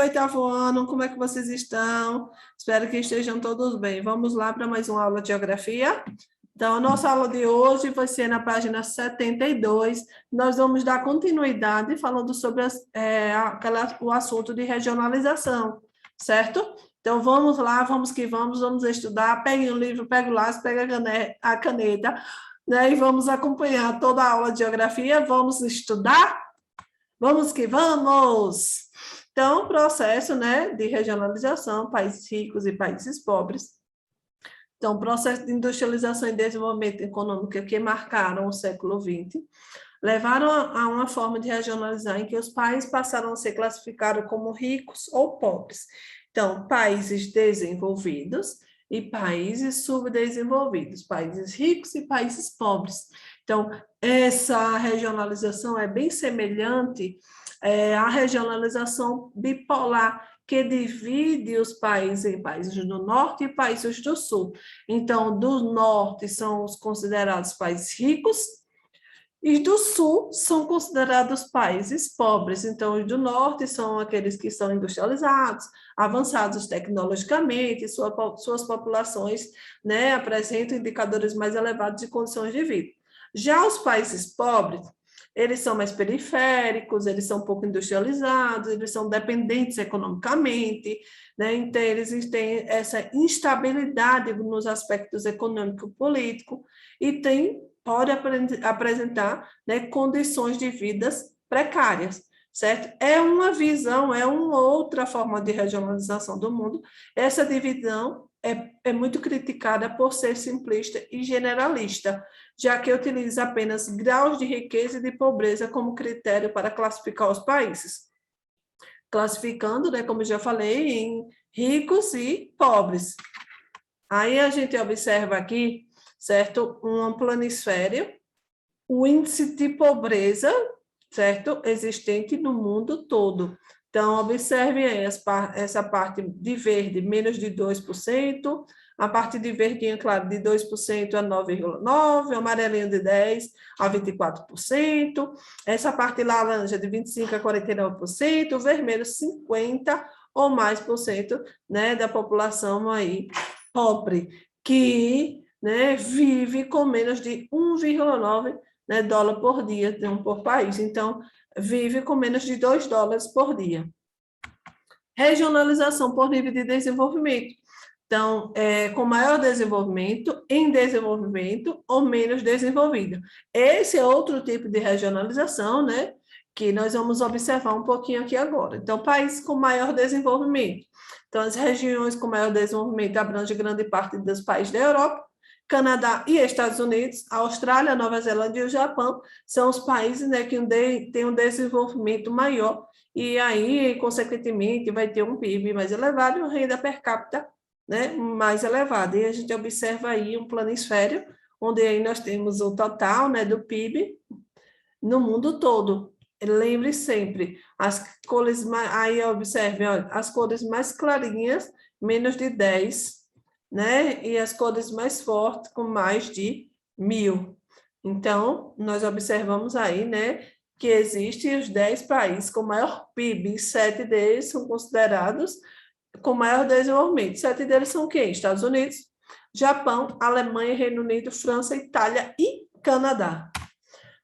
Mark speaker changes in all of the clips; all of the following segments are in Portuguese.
Speaker 1: oitavo ano, como é que vocês estão? Espero que estejam todos bem. Vamos lá para mais uma aula de geografia? Então, a nossa aula de hoje vai ser na página 72. Nós vamos dar continuidade falando sobre o assunto de regionalização, certo? Então, vamos lá, vamos que vamos estudar. Peguem o livro, pegue o lápis, pegue a caneta, né? E vamos acompanhar toda a aula de geografia. Vamos estudar? Vamos que vamos! Então, processo, né, de regionalização, países ricos e países pobres. Então, processo de industrialização e desenvolvimento econômico que marcaram o século XX, levaram a uma forma de regionalizar em que os países passaram a ser classificados como ricos ou pobres. Então, países desenvolvidos e países subdesenvolvidos, países ricos e países pobres. Então, essa regionalização é bem semelhante à regionalização bipolar, que divide os países em países do norte e países do sul. Então, do norte são os considerados países ricos, e do sul são considerados países pobres. Então, os do norte são aqueles que são industrializados, avançados tecnologicamente, suas populações, né, apresentam indicadores mais elevados de condições de vida. Já os países pobres, eles são mais periféricos, eles são pouco industrializados, eles são dependentes economicamente, né? Então, eles têm essa instabilidade nos aspectos econômico-político e pode apresentar, né, condições de vidas precárias, certo? É uma visão, é uma outra forma de regionalização do mundo. Essa divisão é muito criticada por ser simplista e generalista, já que utiliza apenas graus de riqueza e de pobreza como critério para classificar os países. Classificando, né, como já falei, em ricos e pobres. Aí a gente observa aqui, certo, um planisfério, o índice de pobreza, certo, existente no mundo todo. Então, observe aí essa parte de verde, menos de 2%, a parte de verdinho, claro, de 2% a 9,9%, amarelinho de 10% a 24%, essa parte laranja de 25% a 49%, o vermelho 50% ou mais por cento, né, da população aí pobre, que, né, vive com menos de 1,9, né, dólar por dia, por país. Então, vive com menos de 2 dólares por dia. Regionalização por nível de desenvolvimento. Então, com maior desenvolvimento, em desenvolvimento ou menos desenvolvido. Esse é outro tipo de regionalização, né, que nós vamos observar um pouquinho aqui agora. Então, países com maior desenvolvimento. Então, as regiões com maior desenvolvimento abrangem grande parte dos países da Europa, Canadá e Estados Unidos, a Austrália, Nova Zelândia e o Japão são os países, né, que têm um desenvolvimento maior e aí, consequentemente, vai ter um PIB mais elevado e uma renda per capita, né, mais elevada. E a gente observa aí um planisfério, onde aí nós temos o total, né, do PIB no mundo todo. Lembre sempre, as cores aí observe, olha, as cores mais clarinhas, menos de 10, né? E as cores mais fortes, com mais de 1.000. Então, nós observamos aí, né, que existem os 10 países com maior PIB, e 7 deles são considerados com maior desenvolvimento. 7 deles são quem? Estados Unidos, Japão, Alemanha, Reino Unido, França, Itália e Canadá.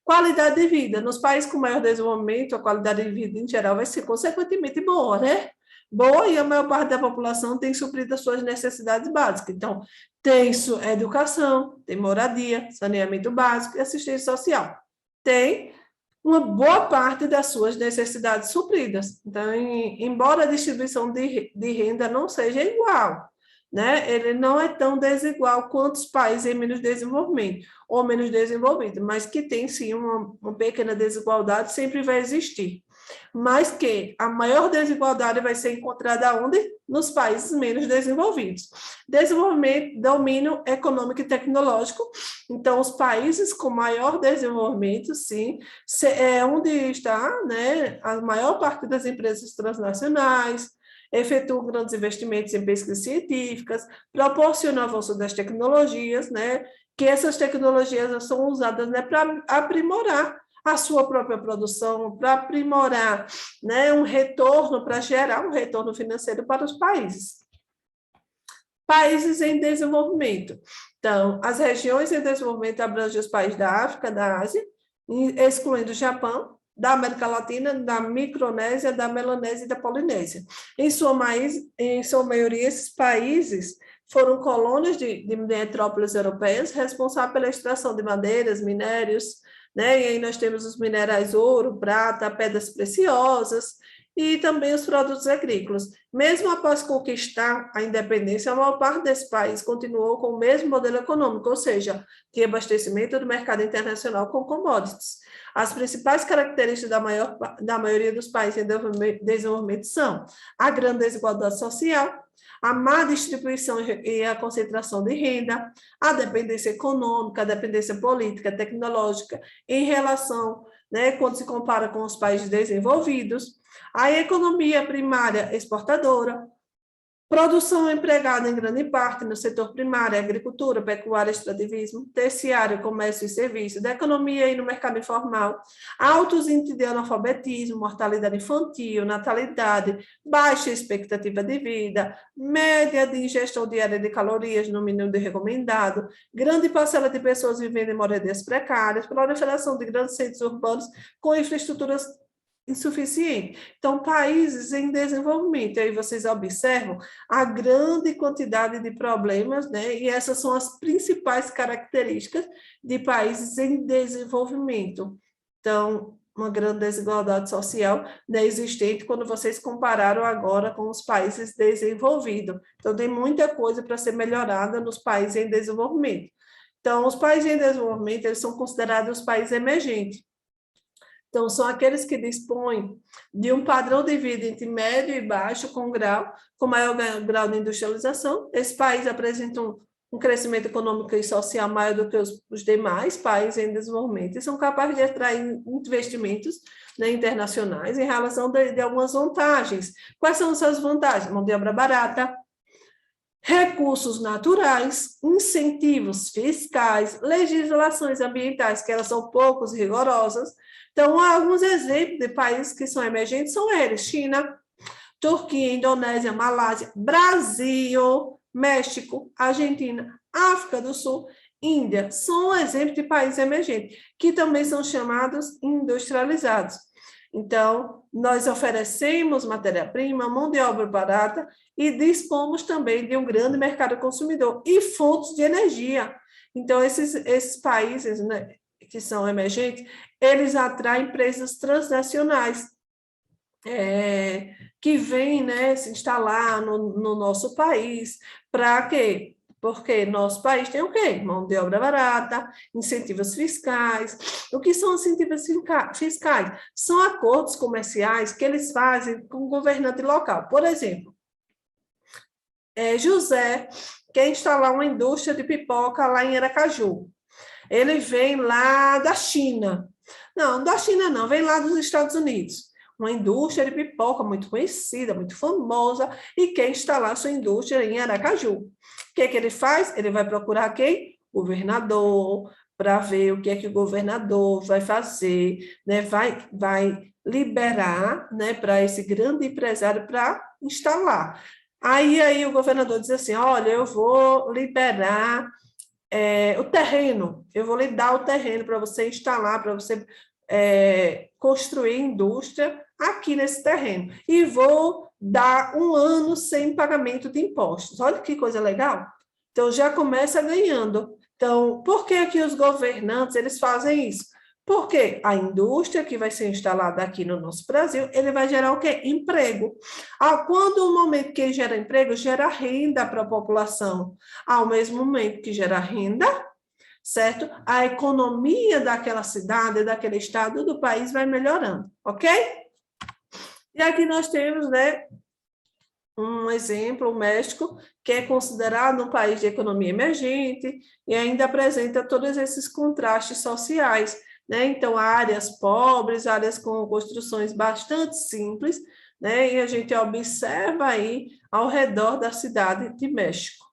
Speaker 1: Qualidade de vida. Nos países com maior desenvolvimento, a qualidade de vida em geral vai ser consequentemente boa, né? Boa, e a maior parte da população tem suprido as suas necessidades básicas. Então, tem educação, tem moradia, saneamento básico e assistência social. Tem uma boa parte das suas necessidades supridas. Então, embora a distribuição de renda não seja igual, né? Ele não é tão desigual quanto os países em menos desenvolvimento ou menos desenvolvidos, mas que tem sim uma pequena desigualdade, sempre vai existir. Mas que a maior desigualdade vai ser encontrada onde? Nos países menos desenvolvidos. Desenvolvimento, domínio econômico e tecnológico. Então, os países com maior desenvolvimento, sim, é onde está, né, a maior parte das empresas transnacionais, efetuam grandes investimentos em pesquisas científicas, proporcionam o avanço das tecnologias, né, que essas tecnologias são usadas, né, para aprimorar a sua própria produção, para aprimorar, né, um retorno, para gerar um retorno financeiro para os países. Países em desenvolvimento. Então, as regiões em desenvolvimento abrangem os países da África, da Ásia, excluindo o Japão, da América Latina, da Micronésia, da Melanésia e da Polinésia. Em sua maioria, esses países foram colônias de metrópoles europeias, responsáveis pela extração de madeiras, minérios, né? E aí nós temos os minerais ouro, prata, pedras preciosas, e também os produtos agrícolas. Mesmo após conquistar a independência, a maior parte desse país continuou com o mesmo modelo econômico, ou seja, tinha abastecimento do mercado internacional com commodities. As principais características da maioria dos países em desenvolvimento são a grande desigualdade social, a má distribuição e a concentração de renda, a dependência econômica, a dependência política, tecnológica, em relação, né, quando se compara com os países desenvolvidos, a economia primária exportadora, produção empregada em grande parte no setor primário, agricultura, pecuária, extrativismo, terciário, comércio e serviços, da economia e no mercado informal, altos índices de analfabetismo, mortalidade infantil, natalidade, baixa expectativa de vida, média de ingestão diária de calorias no mínimo de recomendado, grande parcela de pessoas vivendo em moradias precárias, proliferação de grandes centros urbanos com infraestruturas insuficiente. Então, países em desenvolvimento, aí vocês observam a grande quantidade de problemas, né? E essas são as principais características de países em desenvolvimento. Então, uma grande desigualdade social, né, existente quando vocês compararam agora com os países desenvolvidos. Então, tem muita coisa para ser melhorada nos países em desenvolvimento. Então, os países em desenvolvimento, eles são considerados os países emergentes. Então, são aqueles que dispõem de um padrão de vida entre médio e baixo, com maior grau de industrialização. Esse país apresenta um crescimento econômico e social maior do que os demais países em desenvolvimento e são capazes de atrair investimentos, né, internacionais em relação de algumas vantagens. Quais são essas vantagens? Mão de obra barata, recursos naturais, incentivos fiscais, legislações ambientais, que elas são poucos rigorosas. Então, alguns exemplos de países que são emergentes são eles: China, Turquia, Indonésia, Malásia, Brasil, México, Argentina, África do Sul, Índia. São exemplos de países emergentes, que também são chamados industrializados. Então, nós oferecemos matéria-prima, mão de obra barata e dispomos também de um grande mercado consumidor e fontes de energia. Então, esses países, né, que são emergentes, eles atraem empresas transnacionais que vêm, né, se instalar no nosso país. Para quê? Porque nosso país tem o quê? Mão de obra barata, incentivos fiscais. O que são incentivos fiscais? São acordos comerciais que eles fazem com o governante local. Por exemplo, José quer instalar uma indústria de pipoca lá em Aracaju. Ele vem lá da China. Não, da China não, vem lá dos Estados Unidos. Uma indústria de pipoca muito conhecida, muito famosa, e quer instalar sua indústria em Aracaju. O que ele faz? Ele vai procurar quem? O governador, para ver o que é que o governador vai fazer, né? Vai liberar, né, para esse grande empresário para instalar. Aí o governador diz assim: olha, eu vou liberar o terreno, eu vou lhe dar o terreno para você instalar, para você construir indústria aqui nesse terreno. E vou dar 1 ano sem pagamento de impostos. Olha que coisa legal. Então, já começa ganhando. Então, por que aqui os governantes eles fazem isso? Porque a indústria que vai ser instalada aqui no nosso Brasil, ele vai gerar o quê? Emprego. Quando o momento que gera emprego, gera renda para a população. Ao mesmo momento que gera renda, certo? A economia daquela cidade, daquele estado, do país vai melhorando, ok? E aqui nós temos, né, um exemplo, o México, que é considerado um país de economia emergente e ainda apresenta todos esses contrastes sociais, né? Então, áreas pobres, áreas com construções bastante simples, né? E a gente observa aí ao redor da cidade de México.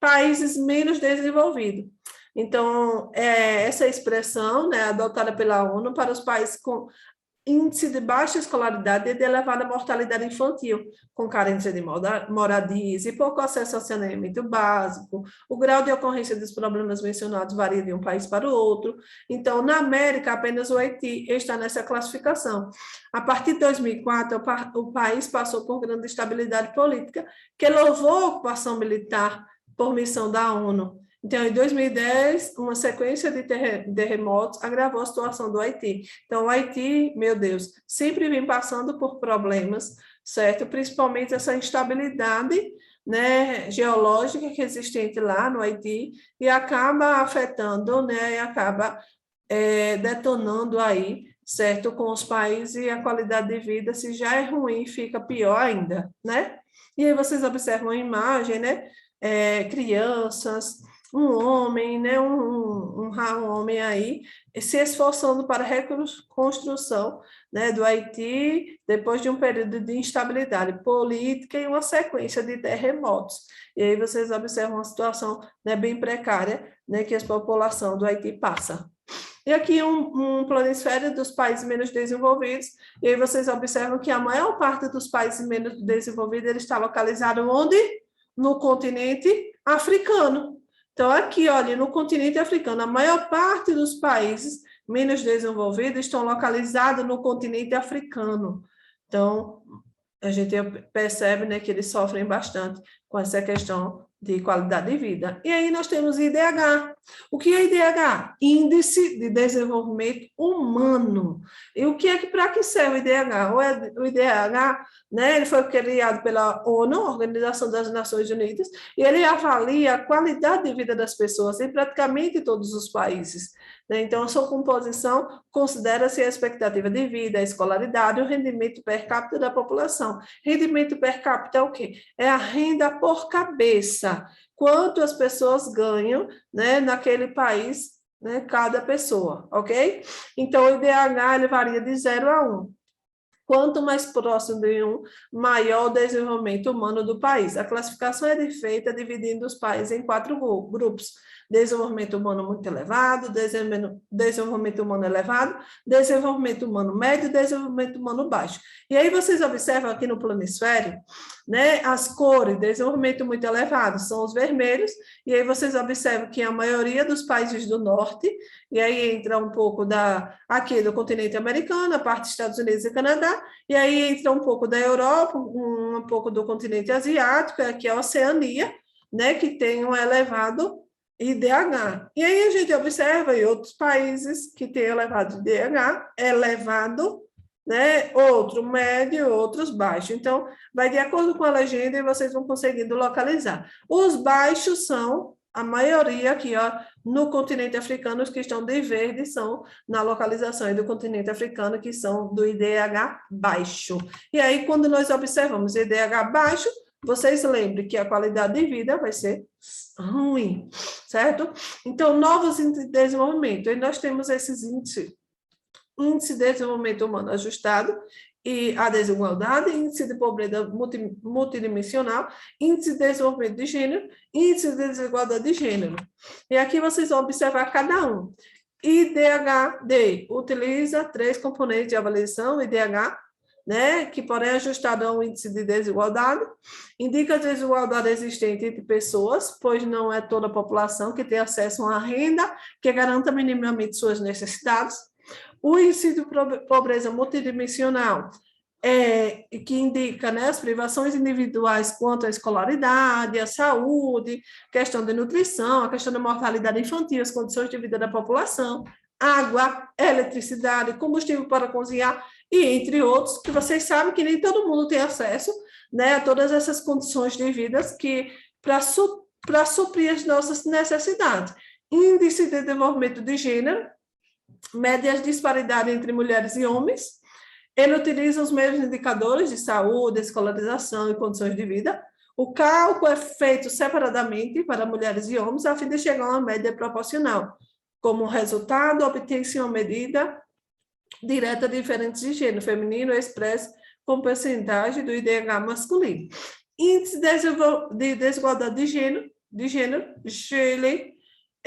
Speaker 1: Países menos desenvolvidos. Então, essa expressão, né, adotada pela ONU para os países com índice de baixa escolaridade e de elevada mortalidade infantil, com carência de moradias e pouco acesso ao saneamento básico. O grau de ocorrência dos problemas mencionados varia de um país para o outro. Então, na América, apenas o Haiti está nessa classificação. A partir de 2004, o país passou por grande instabilidade política, que levou à ocupação militar por missão da ONU. Então, em 2010, uma sequência de terremotos agravou a situação do Haiti. Então, o Haiti, meu Deus, sempre vem passando por problemas, certo? Principalmente essa instabilidade, né, geológica que é existente lá no Haiti e acaba afetando, né, e acaba detonando aí, certo, com os países e a qualidade de vida, se já é ruim, fica pior ainda, né? E aí vocês observam a imagem, né? Crianças, um homem, né, um homem aí, se esforçando para a reconstrução, né, do Haiti, depois de um período de instabilidade política e uma sequência de terremotos. E aí vocês observam uma situação, né, bem precária, né, que a população do Haiti passa. E aqui um planisfério dos países menos desenvolvidos, e aí vocês observam que a maior parte dos países menos desenvolvidos ele está localizado onde? No continente africano. Então, aqui, olha, no continente africano, a maior parte dos países menos desenvolvidos estão localizados no continente africano. Então, a gente percebe, né, que eles sofrem bastante com essa questão de qualidade de vida. E aí nós temos IDH. O que é IDH? Índice de Desenvolvimento Humano. E o que é que para que serve o IDH? O IDH, né, ele foi criado pela ONU, Organização das Nações Unidas, e ele avalia a qualidade de vida das pessoas em praticamente todos os países. Né? Então, a sua composição considera-se a expectativa de vida, a escolaridade e o rendimento per capita da população. Rendimento per capita é o quê? É a renda por cabeça. Quanto as pessoas ganham, né, naquele país, né, cada pessoa, ok? Então, o IDH ele varia de 0 a 1. Quanto mais próximo de 1, maior o desenvolvimento humano do país. A classificação é feita dividindo os países em 4 grupos: desenvolvimento humano muito elevado, desenvolvimento humano elevado, desenvolvimento humano médio, desenvolvimento humano baixo. E aí vocês observam aqui no planisfério, né, as cores, desenvolvimento muito elevado, são os vermelhos, e aí vocês observam que a maioria dos países do norte, e aí entra um pouco aqui do continente americano, a parte dos Estados Unidos e Canadá, e aí entra um pouco da Europa, um pouco do continente asiático, aqui a Oceania, né, que tem um elevado IDH. E aí a gente observa em outros países que têm elevado IDH, elevado, né, outro médio, outros baixos. Então, vai de acordo com a legenda e vocês vão conseguindo localizar. Os baixos são a maioria aqui, ó, no continente africano, os que estão de verde são na localização do continente africano, que são do IDH baixo. E aí, quando nós observamos IDH baixo, vocês lembrem que a qualidade de vida vai ser ruim, certo? Então, novos índices de desenvolvimento. E nós temos esses índices: índice de desenvolvimento humano ajustado e a desigualdade, índice de pobreza multidimensional, índice de desenvolvimento de gênero, índice de desigualdade de gênero. E aqui vocês vão observar cada um. IDHD utiliza 3 componentes de avaliação, IDH, né, que porém é ajustado ao índice de desigualdade, indica a desigualdade existente entre pessoas, pois não é toda a população que tem acesso a uma renda que garanta minimamente suas necessidades. O índice de pobreza multidimensional, que indica, né, as privações individuais quanto à escolaridade, à saúde, questão de nutrição, a questão da mortalidade infantil, as condições de vida da população, água, eletricidade, combustível para cozinhar, e entre outros, que vocês sabem que nem todo mundo tem acesso, né, a todas essas condições de vida que para suprir as nossas necessidades. Índice de desenvolvimento de gênero, mede as disparidades entre mulheres e homens. Ele utiliza os mesmos indicadores de saúde, escolarização e condições de vida. O cálculo é feito separadamente para mulheres e homens, a fim de chegar a uma média proporcional. Como resultado, obtém-se uma medida direta de diferentes de gênero feminino expresso com percentagem do IDH masculino. Índice de desigualdade de gênero, GLE,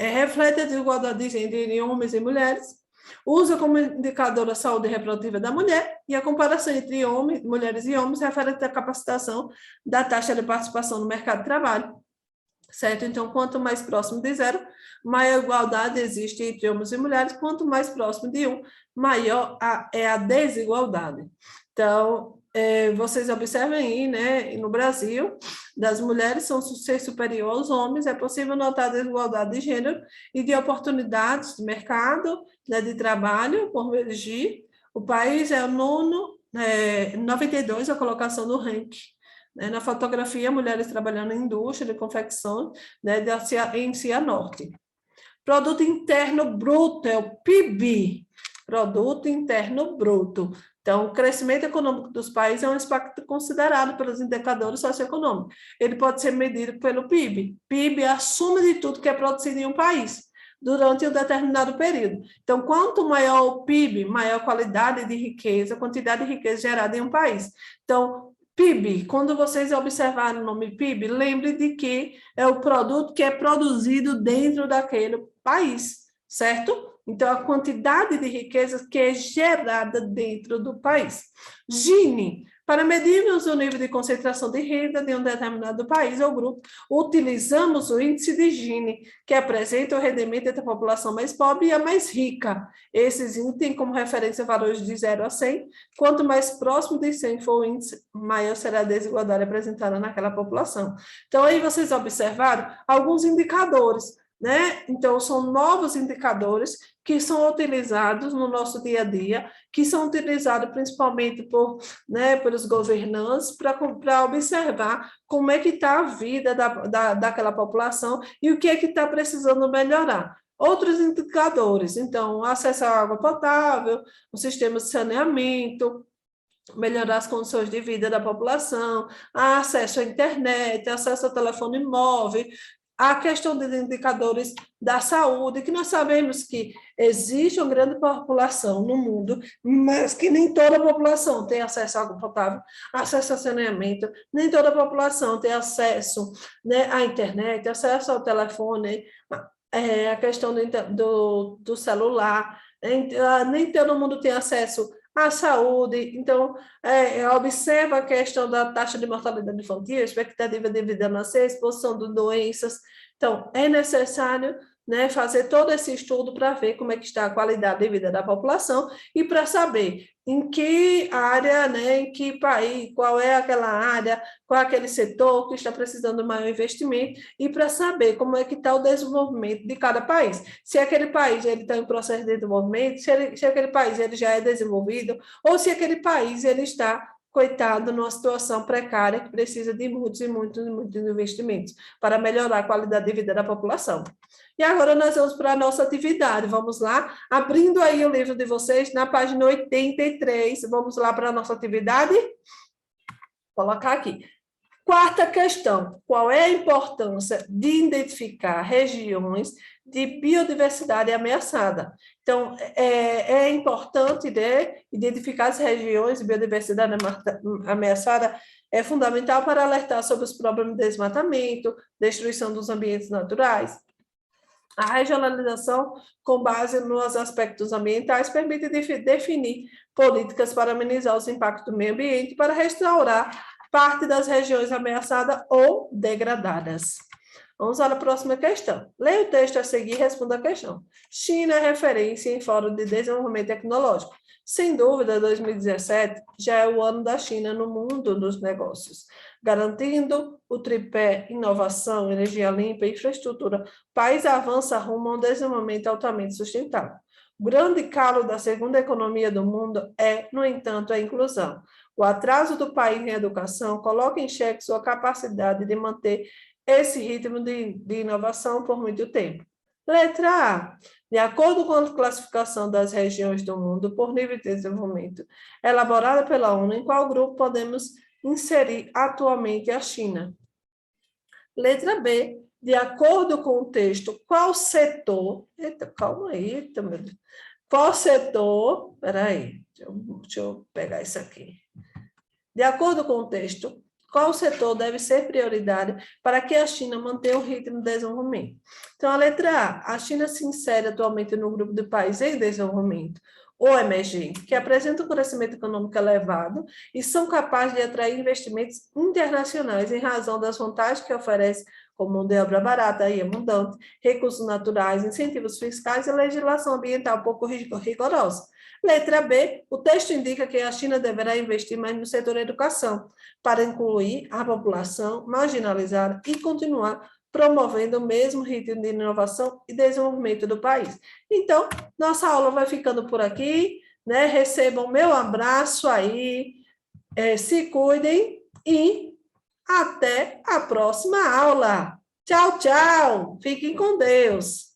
Speaker 1: reflete a desigualdade de gênero em homens e mulheres, usa como indicador a saúde reprodutiva da mulher e a comparação entre homens, mulheres e homens referente à capacitação da taxa de participação no mercado de trabalho, certo? Então, quanto mais próximo de zero, maior igualdade existe entre homens e mulheres, quanto mais próximo de um, maior é a desigualdade. Então, vocês observem aí, né, no Brasil, das mulheres são ser superior aos homens, é possível notar a desigualdade de gênero e de oportunidades de mercado, né, de trabalho, por elegir. O país é o nono, 92, a colocação do ranking. Na fotografia, mulheres trabalhando em indústria de confecção, né, em Cianorte. Produto Interno Bruto, é o PIB, Produto Interno Bruto. Então, o crescimento econômico dos países é um aspecto considerado pelos indicadores socioeconômicos. Ele pode ser medido pelo PIB. PIB é a soma de tudo que é produzido em um país durante um determinado período. Então, quanto maior o PIB, maior a qualidade de riqueza, a quantidade de riqueza gerada em um país. Então, PIB, quando vocês observarem o nome PIB, lembre de que é o produto que é produzido dentro daquele país, certo? Então, a quantidade de riqueza que é gerada dentro do país. Gini, para medirmos o nível de concentração de renda de um determinado país ou grupo, utilizamos o índice de Gini, que apresenta o rendimento entre a população mais pobre e a mais rica. Esses índices têm como referência valores de 0 a 100. Quanto mais próximo de 100 for o índice, maior será a desigualdade apresentada naquela população. Então, aí vocês observaram alguns indicadores, né? Então, são novos indicadores que são utilizados no nosso dia a dia, que são utilizados principalmente pelos governantes para observar como é que está a vida daquela população e o que é que está precisando melhorar. Outros indicadores, então, acesso à água potável, o sistema de saneamento, melhorar as condições de vida da população, acesso à internet, acesso ao telefone móvel, a questão dos indicadores da saúde, que nós sabemos que existe uma grande população no mundo, mas que nem toda a população tem acesso à água potável, acesso ao saneamento, nem toda a população tem acesso, né, à internet, acesso ao telefone, a questão do celular, nem todo mundo tem acesso à saúde. Então, observa a questão da taxa de mortalidade infantil, expectativa de vida a nascer, exposição de doenças. Então, é necessário, né, fazer todo esse estudo para ver como é que está a qualidade de vida da população e para saber em que área, né, em que país, qual é aquela área, qual é aquele setor que está precisando de maior investimento e para saber como é que está o desenvolvimento de cada país. Se aquele país ele está em processo de desenvolvimento, se aquele país ele já é desenvolvido ou se aquele país ele está, coitado, numa situação precária que precisa de muitos e muitos e muitos investimentos para melhorar a qualidade de vida da população. E agora nós vamos para a nossa atividade. Vamos lá, abrindo aí o livro de vocês, na página 83. Vamos lá para a nossa atividade? Vou colocar aqui. Quarta questão, qual é a importância de identificar regiões de biodiversidade ameaçada? Então, é importante, né, identificar as regiões de biodiversidade ameaçada, é fundamental para alertar sobre os problemas de desmatamento, destruição dos ambientes naturais. A regionalização, com base nos aspectos ambientais, permite definir políticas para amenizar os impactos do meio ambiente e para restaurar parte das regiões ameaçadas ou degradadas. Vamos à próxima questão. Leia o texto a seguir e responda a questão. China é referência em Fórum de Desenvolvimento Tecnológico. Sem dúvida, 2017 já é o ano da China no mundo dos negócios, garantindo o tripé inovação, energia limpa e infraestrutura. O país avança rumo a um desenvolvimento altamente sustentável. O grande calo da segunda economia do mundo é, no entanto, a inclusão. O atraso do país em educação coloca em xeque sua capacidade de manter esse ritmo de inovação por muito tempo. Letra A. De acordo com a classificação das regiões do mundo por nível de desenvolvimento, elaborada pela ONU, em qual grupo podemos inserir atualmente a China? Letra B. De acordo com o texto, qual setor... Eita, calma aí, eita, meu Deus. Qual setor... Espera aí, deixa eu pegar isso aqui. De acordo com o texto, qual setor deve ser prioridade para que a China mantenha o ritmo de desenvolvimento. Então, a letra A China se insere atualmente no grupo de países em desenvolvimento ou emergente, que apresentam um crescimento econômico elevado e são capazes de atrair investimentos internacionais em razão das vantagens que oferece, como mão de obra barata e abundante, recursos naturais, incentivos fiscais e legislação ambiental pouco rigorosa. Letra B, o texto indica que a China deverá investir mais no setor da educação, para incluir a população marginalizada e continuar promovendo o mesmo ritmo de inovação e desenvolvimento do país. Então, nossa aula vai ficando por aqui, né? Recebam meu abraço aí, se cuidem e até a próxima aula. Tchau, tchau. Fiquem com Deus.